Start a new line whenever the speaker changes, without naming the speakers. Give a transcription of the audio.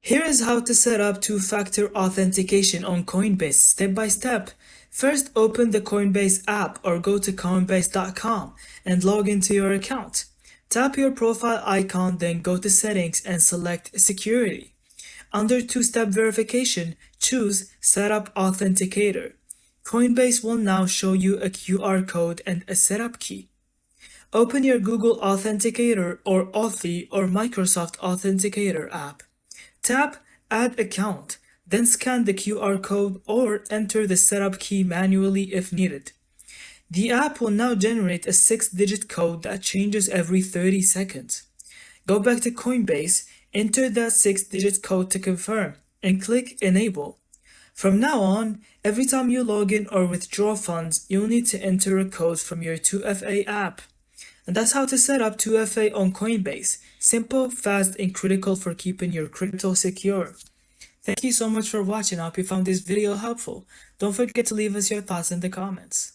Here is how to set up two-factor authentication on Coinbase step by step. First, open the Coinbase app or go to coinbase.com and log into your account. Tap your profile icon, then go to Settings and select Security. Under two-step verification, choose Setup Authenticator. Coinbase will now show you a QR code and a setup key. Open your Google Authenticator or Authy or Microsoft Authenticator app. Tap Add Account, then scan the QR code or enter the setup key manually if needed. The app will now generate a 6-digit code that changes every 30 seconds. Go back to Coinbase, enter that 6-digit code to confirm, and click Enable. From now on, every time you log in or withdraw funds, you'll need to enter a code from your 2FA app. And that's how to set up 2FA on Coinbase. Simple, fast, and critical for keeping your crypto secure. Thank you so much for watching. I hope you found this video helpful. Don't forget to leave us your thoughts in the comments.